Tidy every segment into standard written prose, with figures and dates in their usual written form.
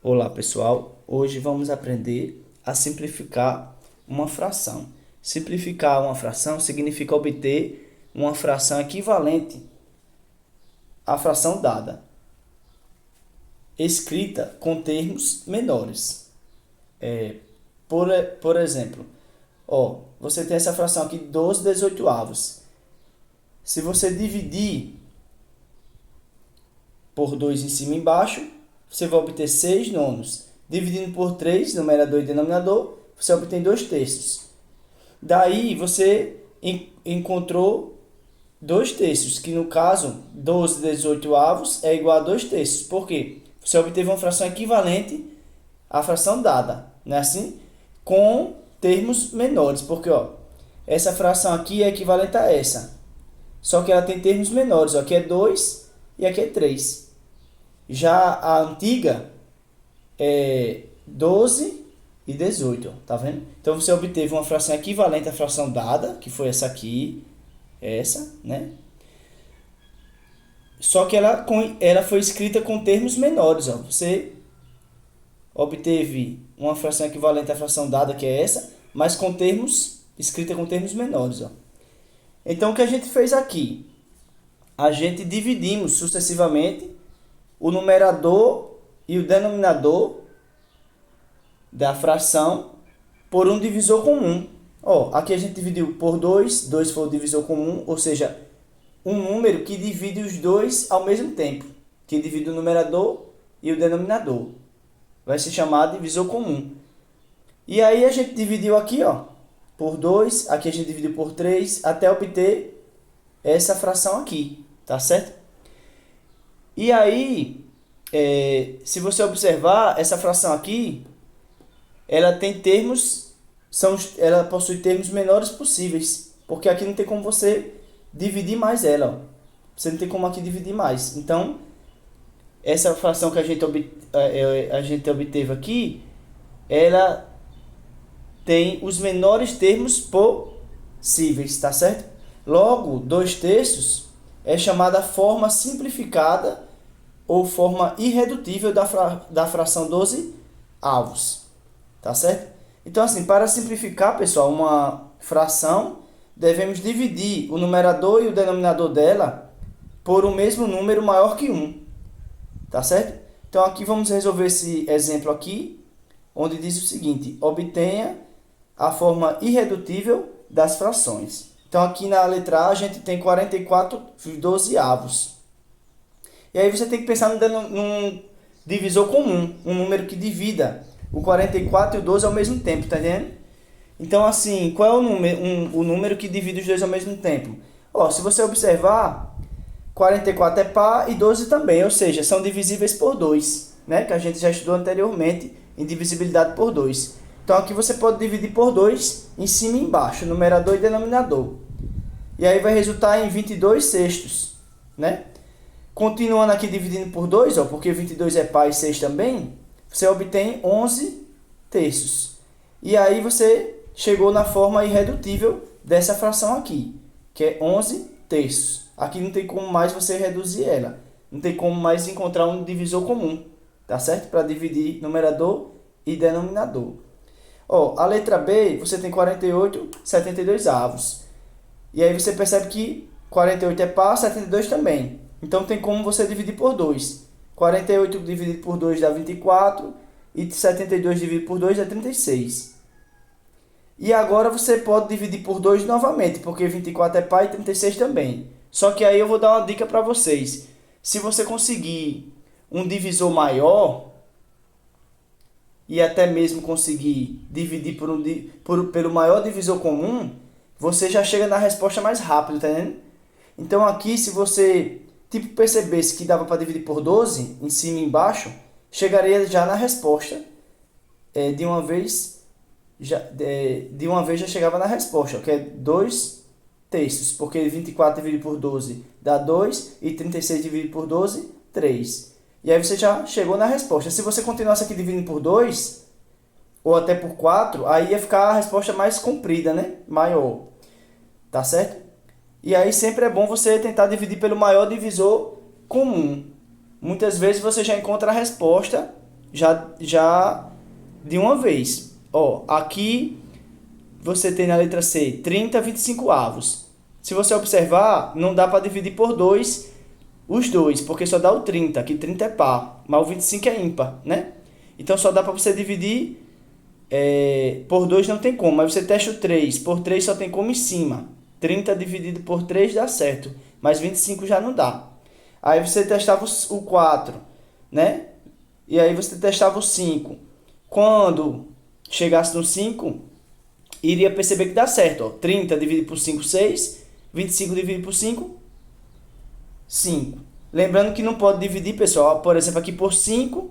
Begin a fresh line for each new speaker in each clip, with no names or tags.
Olá pessoal, hoje vamos aprender a simplificar uma fração. Simplificar uma fração significa obter uma fração equivalente à fração dada, escrita com termos menores. Por exemplo, você tem essa fração aqui 12/18. Se você dividir por 2 em cima e embaixo, você vai obter 6 nonos. Dividindo por 3, numerador e denominador, você obtém 2 terços. Daí você encontrou 2 terços, que no caso 12/18 é igual a 2 terços. Por quê? Você obteve uma fração equivalente à fração dada, não é assim? Com termos menores, porque essa fração aqui é equivalente a essa. Só que ela tem termos menores, aqui é 2 e aqui é 3. Já a antiga é 12/18, tá vendo? Então você obteve uma fração equivalente à fração dada, que foi essa aqui, essa, né? Só que ela foi escrita com termos menores, ó. Você obteve uma fração equivalente à fração dada, que é essa, mas com termos, escrita com termos menores, ó. Então o que a gente fez aqui? A gente dividimos sucessivamente o numerador e o denominador da fração por um divisor comum. Aqui a gente dividiu por 2, 2 foi o divisor comum, ou seja, um número que divide os dois ao mesmo tempo, que divide o numerador e o denominador. Vai se chamar divisor comum. E aí a gente dividiu aqui, por 2, aqui a gente dividiu por 3, até obter essa fração aqui, tá certo? E aí, se você observar, essa fração aqui, ela tem termos, ela possui termos menores possíveis, porque aqui não tem como você dividir mais ela, ó. Você não tem como aqui dividir mais. Então, essa fração que a gente obteve aqui, ela tem os menores termos possíveis, tá certo? Logo, 2 terços é chamada forma simplificada ou forma irredutível da fração 12/avos. Tá certo? Então, assim, para simplificar, pessoal, uma fração, devemos dividir o numerador e o denominador dela por um mesmo número maior que 1. Tá certo? Então, aqui vamos resolver esse exemplo aqui, onde diz o seguinte: obtenha a forma irredutível das frações. Então, aqui na letra A, a gente tem 44/12. E aí você tem que pensar num divisor comum, um número que divida o 44 e o 12 ao mesmo tempo, tá entendendo? Então, assim, qual é o número que divide os dois ao mesmo tempo? Se você observar, 44 é par e 12 também, ou seja, são divisíveis por 2, né? Que a gente já estudou anteriormente em divisibilidade por 2. Então, aqui você pode dividir por 2 em cima e embaixo, numerador e denominador. E aí vai resultar em 22 sextos, né? Continuando aqui dividindo por 2, porque 22 é par e 6 também, você obtém 11 terços. E aí você chegou na forma irredutível dessa fração aqui, que é 11 terços. Aqui não tem como mais você reduzir ela. Não tem como mais encontrar um divisor comum, tá certo? Para dividir numerador e denominador. A letra B, você tem 48/72. E aí você percebe que 48 é par, 72 também. Então tem como você dividir por 2. 48 dividido por 2 dá 24 e 72 dividido por 2 dá 36. E agora você pode dividir por 2 novamente, porque 24 é par e 36 também. Só que aí eu vou dar uma dica para vocês. Se você conseguir um divisor maior e até mesmo conseguir dividir pelo maior divisor comum, você já chega na resposta mais rápido, tá entendendo? Então aqui, se você percebesse que dava para dividir por 12, em cima e embaixo, chegaria já na resposta. De uma vez já chegava na resposta, que é 2 terços, porque 24 dividido por 12 dá 2 e 36 dividido por 12, 3. E aí você já chegou na resposta. Se você continuasse aqui dividindo por 2, ou até por 4, aí ia ficar a resposta mais comprida, né? Maior. Tá certo? E aí sempre é bom você tentar dividir pelo maior divisor comum. Muitas vezes você já encontra a resposta já de uma vez. Ó, aqui você tem na letra C 30 25 avos. Se você observar, não dá para dividir por 2 os dois, porque só dá o 30, que 30 é par, mas o 25 é ímpar, né? Então só dá para você dividir por 2 não tem como, mas você testa o 3, por 3 só tem como em cima. 30 dividido por 3 dá certo, mas 25 já não dá. Aí você testava o 4, né? E aí você testava o 5. Quando chegasse no 5, iria perceber que dá certo. Ó. 30 dividido por 5, 6. 25 dividido por 5, 5. Lembrando que não pode dividir, pessoal, por exemplo, aqui por 5.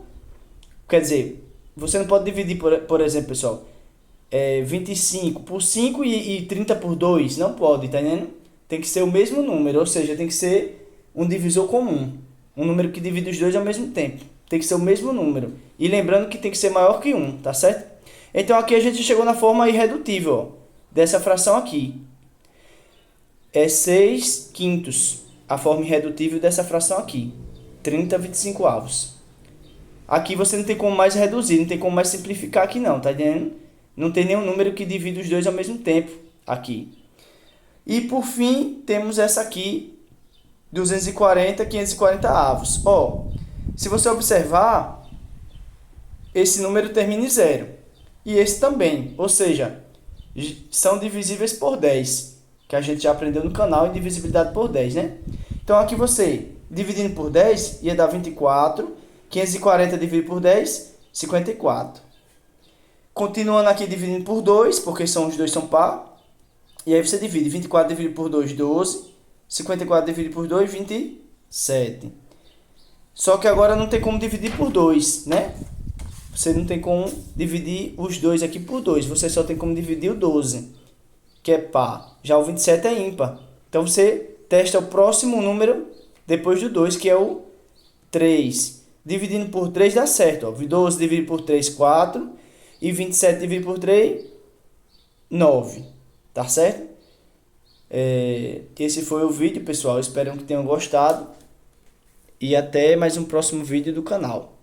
Quer dizer, você não pode dividir, por exemplo, pessoal, 25 por 5 e 30 por 2. Não pode, tá entendendo? Tem que ser o mesmo número, ou seja, tem que ser um divisor comum. Um número que divide os dois ao mesmo tempo. Tem que ser o mesmo número. E lembrando que tem que ser maior que 1, tá certo? Então aqui a gente chegou na forma irredutível, ó, dessa fração aqui. É 6 quintos a forma irredutível dessa fração aqui. 30 25 avos. Aqui você não tem como mais reduzir, não tem como mais simplificar aqui não, tá entendendo? Não tem nenhum número que divide os dois ao mesmo tempo aqui. E por fim, temos essa aqui, 240, 540 avos. Ó, se você observar, esse número termina em 0. E esse também, ou seja, são divisíveis por 10, que a gente já aprendeu no canal, indivisibilidade por 10, né? Então aqui você, dividindo por 10, ia dar 24, 540 dividido por 10, 54. Continuando aqui dividindo por 2, porque os dois são par, e aí você divide 24 dividido por 2, 12, 54 dividido por 2, 27. Só que agora não tem como dividir por 2, né? Você não tem como dividir os dois aqui por 2. Você só tem como dividir o 12, que é par. Já o 27 é ímpar. Então você testa o próximo número depois do 2, que é o 3. Dividindo por 3 dá certo. Ó. 12 dividido por 3, 4. E 27 dividido por 3, 9. Tá certo? Esse foi o vídeo, pessoal. Espero que tenham gostado. E até mais um próximo vídeo do canal.